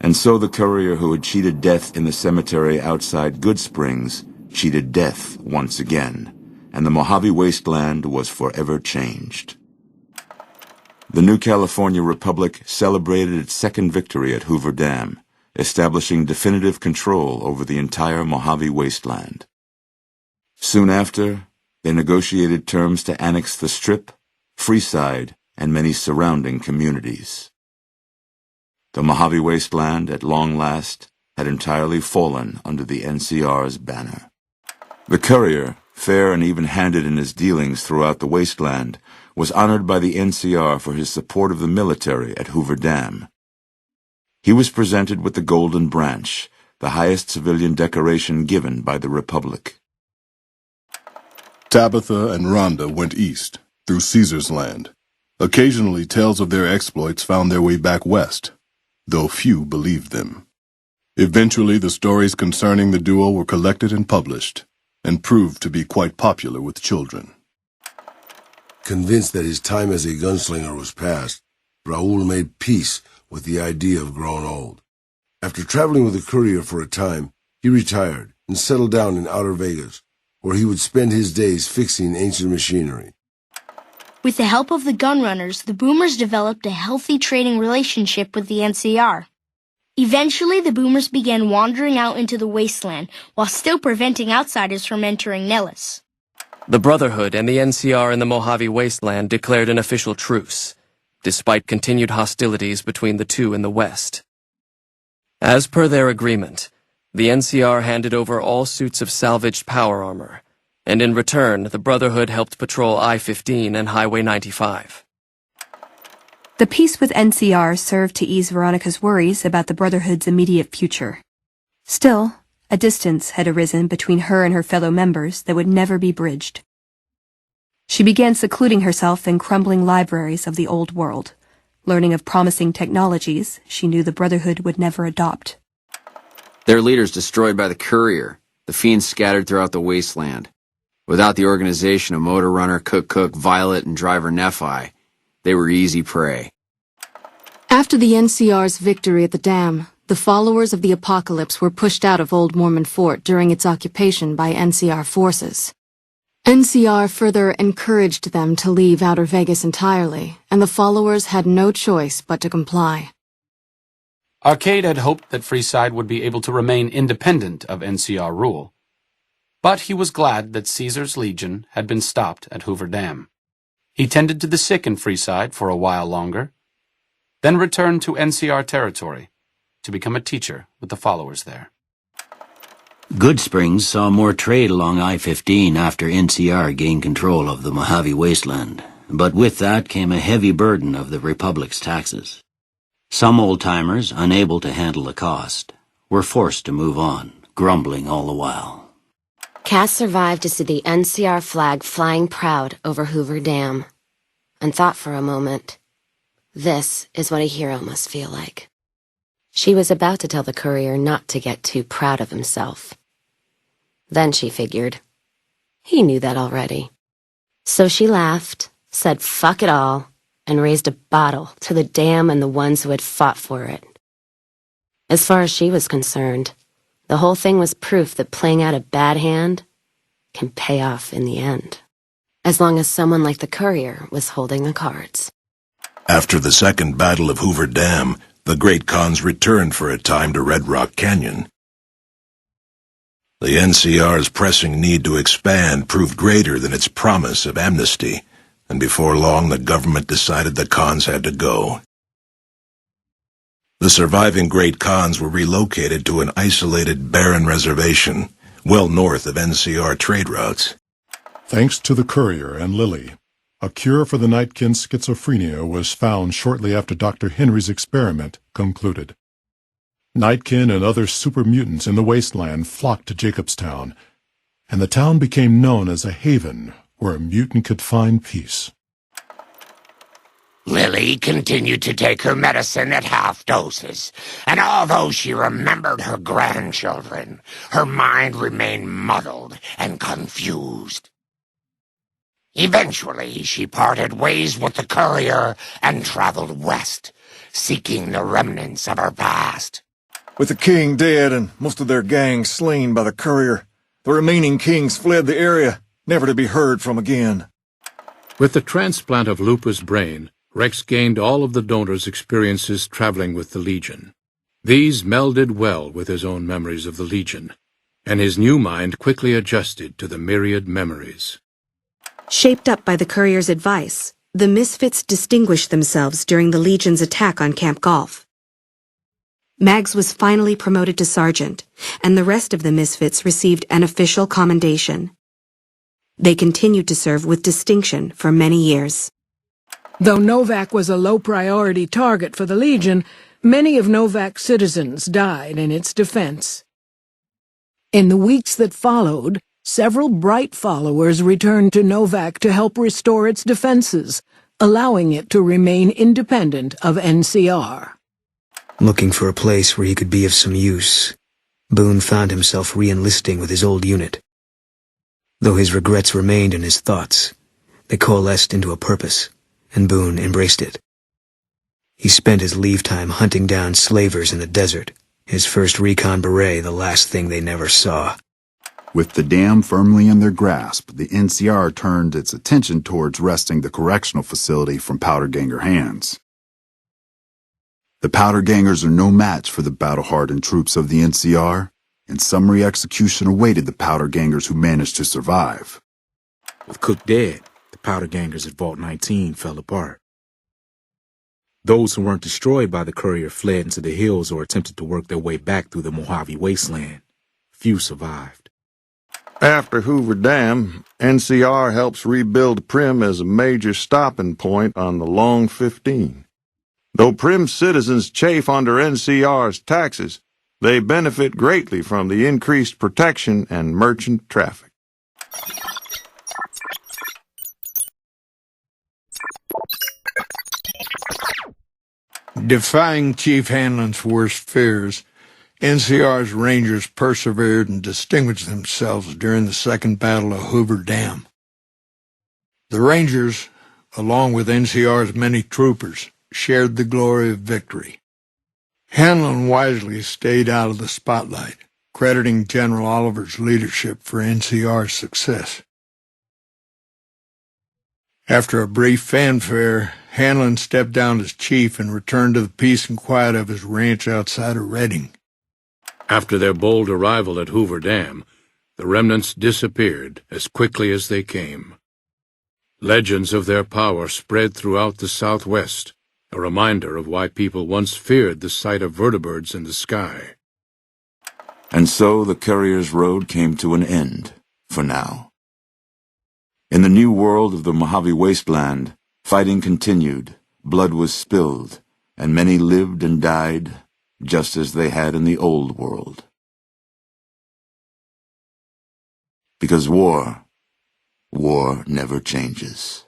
And so the courier who had cheated death in the cemetery outside Good Springs cheated death once again, and the Mojave Wasteland was forever changed. The new California Republic celebrated its second victory at Hoover Dam, establishing definitive control over the entire Mojave Wasteland. Soon after, they negotiated terms to annex the Strip, Freeside, and many surrounding communities. The Mojave Wasteland, at long last, had entirely fallen under the NCR's banner. The courier, fair and even-handed in his dealings throughout the wasteland, was honored by the NCR for his support of the military at Hoover Dam. He was presented with the Golden Branch, the highest civilian decoration given by the Republic. Tabitha and Rhonda went east, through Caesar's Land. Occasionally, tales of their exploits found their way back west, though few believed them. Eventually, the stories concerning the duo were collected and published, and proved to be quite popular with children. Convinced that his time as a gunslinger was past, Raul made peace with the idea of growing old. After traveling with the courier for a time, he retired and settled down in Outer Vegas, where he would spend his days fixing ancient machinery. With the help of the gunrunners, the Boomers developed a healthy trading relationship with the NCR. Eventually, the Boomers began wandering out into the wasteland while still preventing outsiders from entering Nellis. The Brotherhood and the NCR in the Mojave Wasteland declared an official truce, despite continued hostilities between the two in the west. As per their agreement, the NCR handed over all suits of salvaged power armor, and in return, the Brotherhood helped patrol I-15 and Highway 95. The peace with NCR served to ease Veronica's worries about the Brotherhood's immediate future. Still, a distance had arisen between her and her fellow members that would never be bridged. She began secluding herself in crumbling libraries of the old world, learning of promising technologies she knew the Brotherhood would never adopt. Their leaders destroyed by the courier, the fiends scattered throughout the wasteland. Without the organization of Motor Runner, Cook, Violet, and Driver Nephi, they were easy prey. After the NCR's victory at the dam, the followers of the Apocalypse were pushed out of Old Mormon Fort during its occupation by NCR forces. NCR further encouraged them to leave Outer Vegas entirely, and the followers had no choice but to comply. Arcade had hoped that Freeside would be able to remain independent of NCR rule, but he was glad that Caesar's Legion had been stopped at Hoover Dam. He tended to the sick in Freeside for a while longer, then returned to NCR territory to become a teacher with the followers there. Good Springs saw more trade along I-15 after NCR gained control of the Mojave Wasteland, but with that came a heavy burden of the Republic's taxes. Some old-timers, unable to handle the cost, were forced to move on, grumbling all the while. Cass survived to see the NCR flag flying proud over Hoover Dam, and thought for a moment, this is what a hero must feel like. She was about to tell the courier not to get too proud of himself. Then she figured, he knew that already. So she laughed, said fuck it all, and raised a bottle to the dam and the ones who had fought for it. As far as she was concerned, the whole thing was proof that playing out a bad hand can pay off in the end, as long as someone like the courier was holding the cards. After the Second Battle of Hoover Dam, the Great Khans returned for a time to Red Rock Canyon. The NCR's pressing need to expand proved greater than its promise of amnesty, and before long the government decided the Khans had to go. The surviving Great Khans were relocated to an isolated, barren reservation, well north of NCR trade routes. Thanks to the courier and Lily, a cure for the Nightkin's schizophrenia was found shortly after Dr. Henry's experiment concluded. Nightkin and other super mutants in the wasteland flocked to Jacobstown, and the town became known as a haven where a mutant could find peace. Lily continued to take her medicine at half doses, and although she remembered her grandchildren, her mind remained muddled and confused. Eventually, she parted ways with the courier and traveled west, seeking the remnants of her past. With the king dead and most of their gang slain by the courier, the remaining kings fled the area, never to be heard from again. With the transplant of Lupa's brain, Rex gained all of the donor's experiences traveling with the Legion. These melded well with his own memories of the Legion, and his new mind quickly adjusted to the myriad memories. Shaped up by the courier's advice, the Misfits distinguished themselves during the Legion's attack on Camp Golf. Mags was finally promoted to sergeant, and the rest of the Misfits received an official commendation. They continued to serve with distinction for many years. Though Novak was a low-priority target for the Legion, many of Novak's citizens died in its defense. In the weeks that followed, several bright followers returned to Novak to help restore its defenses, allowing it to remain independent of NCR. Looking for a place where he could be of some use, Boone found himself re-enlisting with his old unit. Though his regrets remained in his thoughts, they coalesced into a purpose, and Boone embraced it. He spent his leave time hunting down slavers in the desert, his first recon beret the last thing they never saw. With the dam firmly in their grasp, the NCR turned its attention towards wresting the correctional facility from Powderganger hands. The Powdergangers are no match for the battle-hardened troops of the NCR, and summary execution awaited the Powdergangers who managed to survive. With Cook dead, the Powdergangers at Vault 19 fell apart. Those who weren't destroyed by the courier fled into the hills or attempted to work their way back through the Mojave Wasteland. Few survived. After Hoover Dam, NCR helps rebuild Prim as a major stopping point on the Long 15. Though Prim's citizens chafe under NCR's taxes, they benefit greatly from the increased protection and merchant traffic. Defying Chief Hanlon's worst fears, NCR's Rangers persevered and distinguished themselves during the Second Battle of Hoover Dam. The Rangers, along with NCR's many troopers, shared the glory of victory. Hanlon wisely stayed out of the spotlight, crediting General Oliver's leadership for NCR's success. After a brief fanfare, Hanlon stepped down as chief and returned to the peace and quiet of his ranch outside of Redding. After their bold arrival at Hoover Dam, the remnants disappeared as quickly as they came. Legends of their power spread throughout the Southwest, a reminder of why people once feared the sight of vertibirds in the sky. And so the courier's road came to an end, for now. In the new world of the Mojave Wasteland, fighting continued, blood was spilled, and many lived and died, just as they had in the old world. Because war never changes.